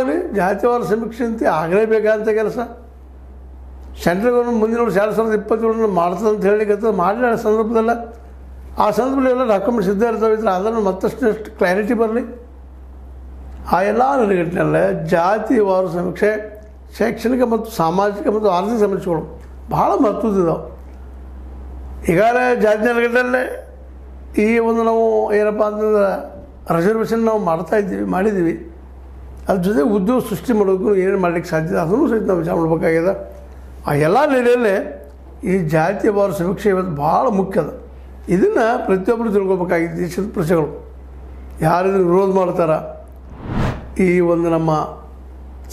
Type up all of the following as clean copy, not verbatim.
ಆಗಲಿ ಜಾತಿವಾರ ಸಮೀಕ್ಷೆ ಅಂತ ಆಗಲೇಬೇಕಂತ ಕೆಲಸ ಸೆಂಟ್ರಲ್ ಗೌರ್ಮೆಂಟ್ ಮುಂದಿನ ವರ್ಷ 2027 ಮಾಡ್ತದೆ ಅಂತ ಹೇಳಿಕತ್ತ ಮಾಡಲಿ ಆ ಸಂದರ್ಭದಲ್ಲ. ಆ ಸಂದರ್ಭದಲ್ಲಿ ಎಲ್ಲ ಡಾಕ್ಯುಮೆಂಟ್ಸ್ ಇದ್ದೇ ಇರ್ತಾವೆ. ಅದನ್ನು ಮತ್ತಷ್ಟು ಕ್ಲಾರಿಟಿ ಬರಲಿ. ಆ ಎಲ್ಲ ನೆಲೆಗಟ್ಟಿನಲ್ಲೇ ಜಾತಿವಾರು ಸಮೀಕ್ಷೆ ಶೈಕ್ಷಣಿಕ ಮತ್ತು ಸಾಮಾಜಿಕ ಮತ್ತು ಆರ್ಥಿಕ ಸಮೀಕ್ಷೆಗಳು ಭಾಳ ಮಹತ್ವದಿದ್ದಾವೆ. ಈಗಾಗಲೇ ಜಾತಿ ನೆಲೆಗಟ್ಟಲ್ಲೇ ಈ ಒಂದು ನಾವು ಏನಪ್ಪ ಅಂತಂದ್ರೆ ರಿಸರ್ವೇಷನ್ ನಾವು ಮಾಡಿದ್ದೀವಿ. ಅದ್ರ ಜೊತೆ ಉದ್ಯೋಗ ಸೃಷ್ಟಿ ಮಾಡೋದಕ್ಕೂ ಏನೇನು ಮಾಡಲಿಕ್ಕೆ ಸಾಧ್ಯ ಅದನ್ನು ಸಹಿತ ನಾವು ವಿಚಾರ ಮಾಡಬೇಕಾಗಿದೆ. ಆ ಎಲ್ಲ ನೆಲೆಯಲ್ಲೇ ಈ ಜಾತಿವಾರು ಸಮೀಕ್ಷೆ ಇವತ್ತು ಭಾಳ ಮುಖ್ಯ ಅದ. ಇದನ್ನು ಪ್ರತಿಯೊಬ್ಬರು ತಿಳ್ಕೊಬೇಕಾಗಿದೆ. ದೇಶದ ಪ್ರಜೆಗಳು ಯಾರು ವಿರೋಧ ಮಾಡ್ತಾರ ಈ ಒಂದು ನಮ್ಮ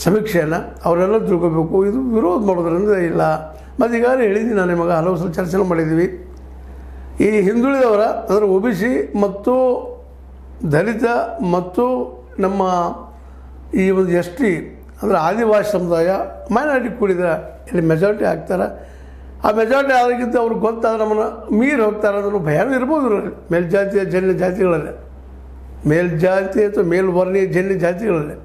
ಸಮೀಕ್ಷೆಯನ್ನು ಅವರೆಲ್ಲ ತಿಳ್ಕೊಬೇಕು. ಇದು ವಿರೋಧ ಮಾಡೋದ್ರಿಂದ ಇಲ್ಲ. ಮತ್ತು ಈಗಾಗಲೇ ಹೇಳಿದ್ದೀನಿ ನಾನು ನಿಮಗೆ ಹಲವು ಸಲ ಚರ್ಚೆ ಮಾಡಿದ್ದೀವಿ. ಈ ಹಿಂದುಳಿದವರ ಅಂದರೆ OBC ಮತ್ತು ದಲಿತ ಮತ್ತು ನಮ್ಮ ಈ ಒಂದು ST ಅಂದರೆ ಆದಿವಾಸಿ ಸಮುದಾಯ ಮೈನಾರಿಟಿ ಕೂಡಿದ ಇಲ್ಲಿ ಮೆಜಾರಿಟಿ ಆಗ್ತಾರೆ. ಆ ಮೆಜಾರಿಟಿ ಆದಕ್ಕಿಂತ ಅವ್ರಿಗೆ ಗೊತ್ತಾದ್ರೆ ನಮ್ಮನ್ನು ಮೀರಿ ಹೋಗ್ತಾರೆ ಅನ್ನೋ ಭಯನೂ ಇರ್ಬೋದು. ಮೇಲ್ಜಾತಿಯ ಜನ್ಯ ಜಾತಿಗಳಲ್ಲೇ ಮೇಲ್ಜಾತಿ ಅಥವಾ ಮೇಲ್ವರ್ಣೀಯ ಜನ್ಯ ಜಾತಿಗಳಲ್ಲೇ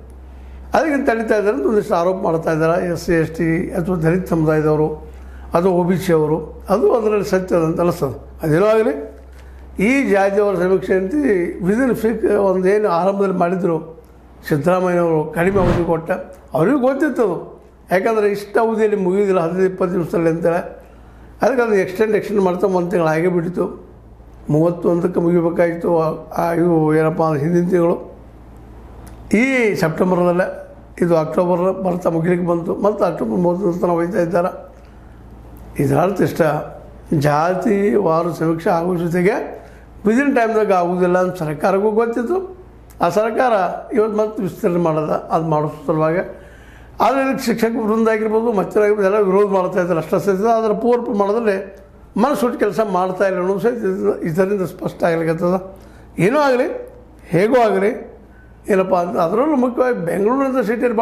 ಅದಕ್ಕಿಂತ ತಡೀತಾ ಇದ್ದಾರೆ ಅಂತ ಒಂದಿಷ್ಟು ಆರೋಪ ಮಾಡ್ತಾ ಇದ್ದಾರೆ. SC ST ಅಥವಾ ದಲಿತ ಸಮುದಾಯದವರು ಅದು OBC ಅವರು ಅದು ಅದರಲ್ಲಿ ಸತ್ಯದಂತ ಅನಿಸ್ತದೆ. ಅದೇನೋ ಆಗಲಿ ಈ ಜಾತಿಯವರ ಸಮೀಕ್ಷೆ ಅಂತ ವಿದಿನ್ ಒಂದೇನು ಆರಂಭದಲ್ಲಿ ಮಾಡಿದರು ಸಿದ್ದರಾಮಯ್ಯನವರು ಕಡಿಮೆ ಅವಧಿ ಕೊಟ್ಟ ಅವ್ರಿಗೂ ಗೊತ್ತಿತ್ತದು. ಯಾಕಂದರೆ ಇಷ್ಟು ಅವಧಿಯಲ್ಲಿ ಮುಗಿಯೋದಿಲ್ಲ 15-20 ದಿವಸದಲ್ಲಿ ಅಂತೇಳಿ ಅದಕ್ಕೆ ಅದು ಎಕ್ಸ್ಟೆಂಡ್ ಮಾಡ್ತಾ 1 ತಿಂಗಳು ಆಗೇ ಬಿಟ್ಟಿತ್ತು. 31ಕ್ಕೆ ಮುಗಿಬೇಕಾಗಿತ್ತು. ಇವು ಏನಪ್ಪ ಅಂದ್ರೆ ಹಿಂದಿನ ತಿಂಗಳು ಈ ಸೆಪ್ಟೆಂಬರ್ದಲ್ಲೇ ಇದು ಅಕ್ಟೋಬರ್ ಬರ್ತಾ ಮುಗಿಲಿಕ್ಕೆ ಬಂತು. ಮತ್ತು ಅಕ್ಟೋಬರ್ 30 ತನಕ ಹೋಗ್ತಾ ಇದ್ದಾರೆ. ಇದರ ಅರ್ಥ ಇಷ್ಟ ಜಾತಿವಾರು ಸಮೀಕ್ಷೆ ಆಗೋ ಜೊತೆಗೆ ವಿದಿನ್ ಟೈಮ್ದಾಗ ಆಗೋದಿಲ್ಲ ಅಂತ ಸರ್ಕಾರಕ್ಕೂ ಗೊತ್ತಿತ್ತು. ಆ ಸರ್ಕಾರ ಇವತ್ತು ಮತ್ತೆ ವಿಸ್ತರಣೆ ಮಾಡೋದ ಅದು ಮಾಡೋ ಸಲುವಾಗಿ ಆದರೆ ಇದಕ್ಕೆ ಶಿಕ್ಷಕ ವೃಂದ ಆಗಿರ್ಬೋದು ಮತ್ತರಾಗಿರ್ಬೋದು ಎಲ್ಲ ವಿರೋಧ ಮಾಡ್ತಾ ಇದ್ದಾರೆ. ಅಷ್ಟೇ ಸಹಿತ ಅದರ ಪೂರ್ವ ಮಾಡೋದ್ರಲ್ಲಿ ಮನಸ್ಸುಟ್ಟು ಕೆಲಸ ಮಾಡ್ತಾಯಿಲ್ಲ ಅನ್ನೋದು ಸಹಿತ ಇದರಿಂದ ಸ್ಪಷ್ಟ ಆಗಲಿಕ್ಕತ್ತದ. ಏನೂ ಆಗಲಿ ಹೇಗೋ ಆಗಲಿ ಏನಪ್ಪ ಅಂತ ಅದರಲ್ಲೂ ಮುಖ್ಯವಾಗಿ ಬೆಂಗಳೂರಿನ ಸಿಟಿಯಲ್ಲಿ